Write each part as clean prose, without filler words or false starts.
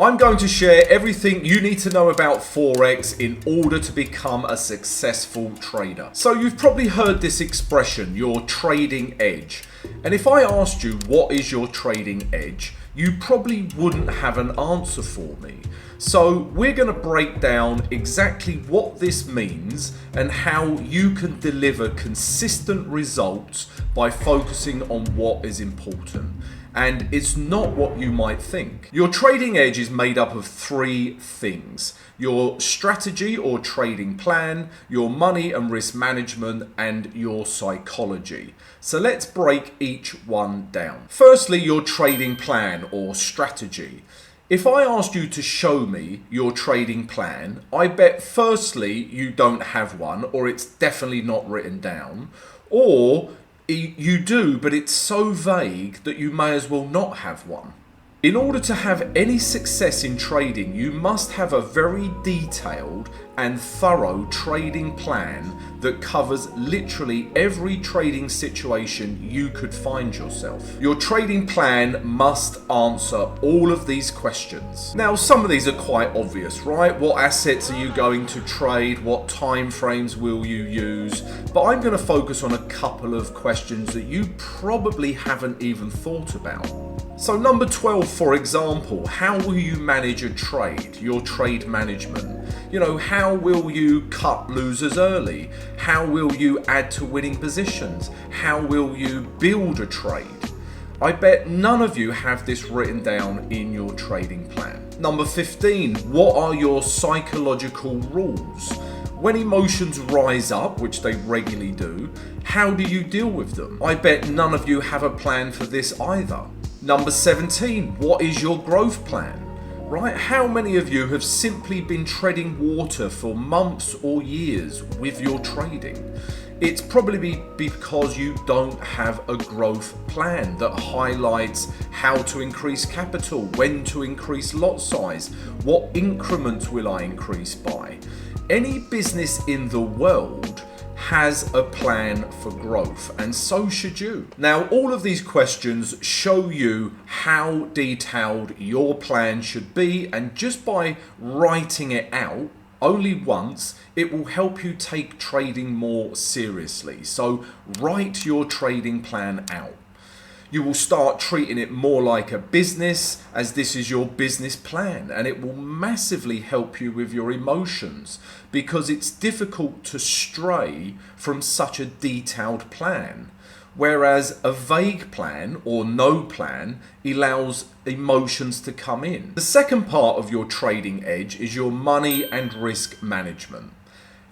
I'm going to share everything you need to know about Forex in order to become a successful trader. So you've probably heard this expression, your trading edge. And if I asked you what is your trading edge, you probably wouldn't have an answer for me. So we're going to break down exactly what this means and how you can deliver consistent results by focusing on what is important. And it's not what you might think. Your trading edge is made up of three things: your strategy or trading plan, your money and risk management, and your psychology. So let's break each one down. Firstly, your trading plan or strategy. If I asked you to show me your trading plan, I bet firstly you don't have one, or it's definitely not written down, or you do, but it's so vague that you may as well not have one. In order to have any success in trading, you must have a very detailed and thorough trading plan that covers literally every trading situation you could find yourself. Your trading plan must answer all of these questions. Now, some of these are quite obvious, right? What assets are you going to trade? What time frames will you use? But I'm going to focus on a couple of questions that you probably haven't even thought about. So number 12, for example, how will you manage a trade, your trade management? You know, how will you cut losers early? How will you add to winning positions? How will you build a trade? I bet none of you have this written down in your trading plan. Number 15, what are your psychological rules? When emotions rise up, which they regularly do, how do you deal with them? I bet none of you have a plan for this either. Number 17, what is your growth plan? Right? How many of you have simply been treading water for months or years with your trading? It's probably because you don't have a growth plan that highlights how to increase capital, when to increase lot size, what increments will I increase by. Any business in the world has a plan for growth, and so should you. Now, all of these questions show you how detailed your plan should be, and just by writing it out only once, it will help you take trading more seriously. So write your trading plan out. You will start treating it more like a business, as this is your business plan, and it will massively help you with your emotions, because it's difficult to stray from such a detailed plan. Whereas a vague plan or no plan allows emotions to come in. The second part of your trading edge is your money and risk management.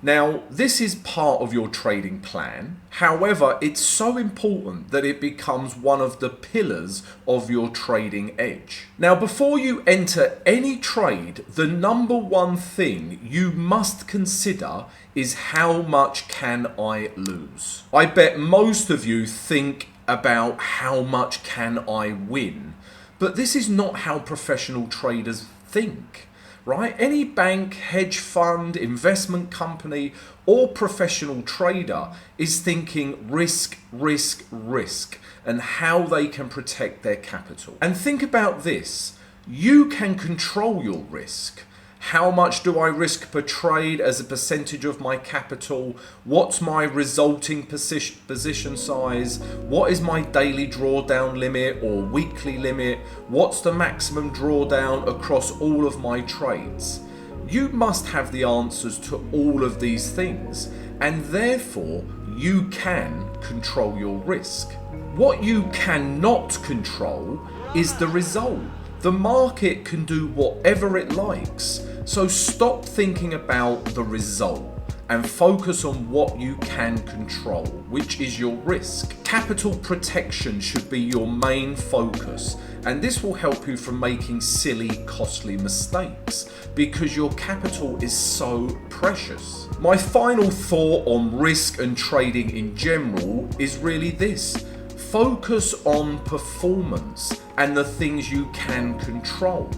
Now, this is part of your trading plan. However, it's so important that it becomes one of the pillars of your trading edge. Now, before you enter any trade, the number one thing you must consider is how much can I lose? I bet most of you think about how much can I win, but this is not how professional traders think. Right? Any bank, hedge fund, investment company, or professional trader is thinking risk, risk, risk, and how they can protect their capital. And think about this: you can control your risk. How much do I risk per trade as a percentage of my capital? What's my resulting position size? What is my daily drawdown limit or weekly limit? What's the maximum drawdown across all of my trades? You must have the answers to all of these things, and therefore you can control your risk. What you cannot control is the result. The market can do whatever it likes. So stop thinking about the result and focus on what you can control, which is your risk. Capital protection should be your main focus, and this will help you from making silly, costly mistakes because your capital is so precious. My final thought on risk and trading in general is really this: focus on performance and the things you can control,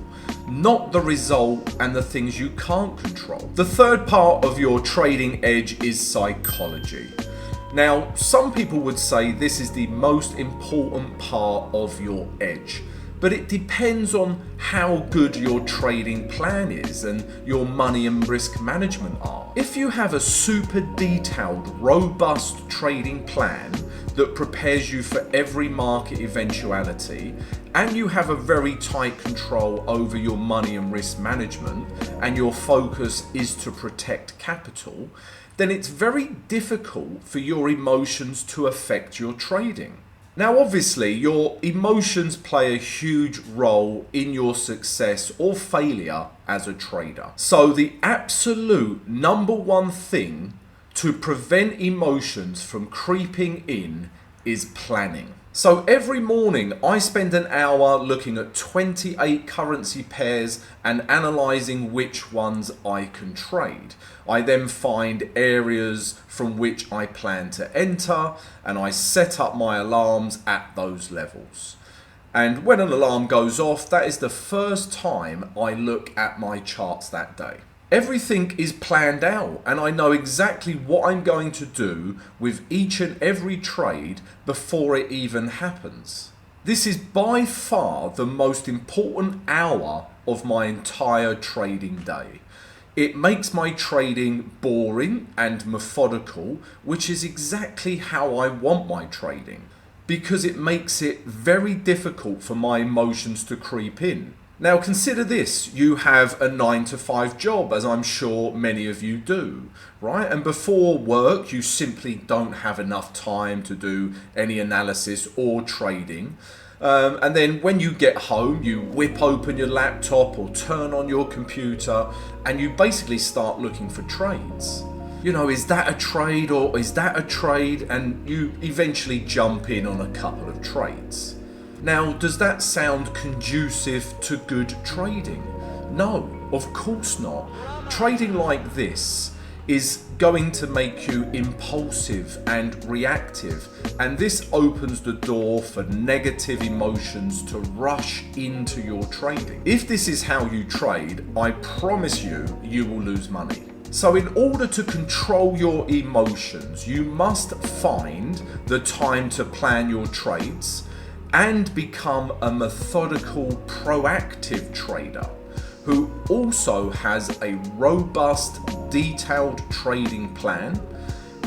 not the result and the things you can't control. The third part of your trading edge is psychology. Now, some people would say this is the most important part of your edge, but it depends on how good your trading plan is and your money and risk management are. If you have a super detailed, robust trading plan that prepares you for every market eventuality, and you have a very tight control over your money and risk management, and your focus is to protect capital, then it's very difficult for your emotions to affect your trading. Now, obviously, your emotions play a huge role in your success or failure as a trader. So the absolute number one thing to prevent emotions from creeping in is planning. So every morning I spend an hour looking at 28 currency pairs and analysing which ones I can trade. I then find areas from which I plan to enter and I set up my alarms at those levels. And when an alarm goes off, that is the first time I look at my charts that day. Everything is planned out and I know exactly what I'm going to do with each and every trade before it even happens. This is by far the most important hour of my entire trading day. It makes my trading boring and methodical, which is exactly how I want my trading, because it makes it very difficult for my emotions to creep in. Now consider this, you have a 9-to-5 job, as I'm sure many of you do, right? And before work you simply don't have enough time to do any analysis or trading. And then when you get home, you whip open your laptop or turn on your computer and you basically start looking for trades. You know, is that a trade or is that a trade? And you eventually jump in on a couple of trades. Now, does that sound conducive to good trading? No, of course not. Trading like this is going to make you impulsive and reactive, and this opens the door for negative emotions to rush into your trading. If this is how you trade, I promise you, you will lose money. So in order to control your emotions, you must find the time to plan your trades and become a methodical, proactive trader who also has a robust, detailed trading plan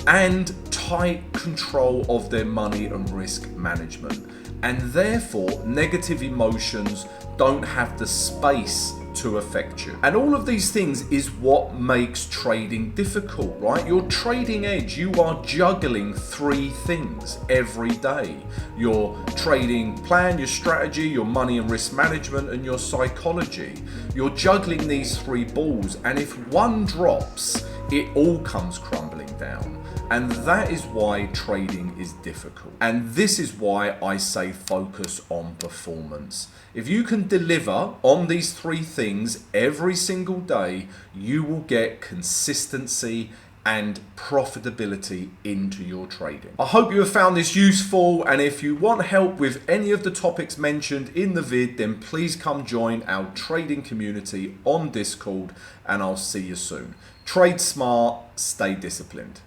and tight control of their money and risk management. And therefore, negative emotions don't have the space to affect you. And all of these things is what makes trading difficult, right? Your trading edge, you are juggling three things every day: your trading plan, your strategy, your money and risk management, and your psychology. You're juggling these three balls, and if one drops, it all comes crumbling down. And that is why trading is difficult. And this is why I say focus on performance. If you can deliver on these three things every single day, you will get consistency and profitability into your trading. I hope you have found this useful, and if you want help with any of the topics mentioned in the vid, then please come join our trading community on Discord, and I'll see you soon. Trade smart, stay disciplined.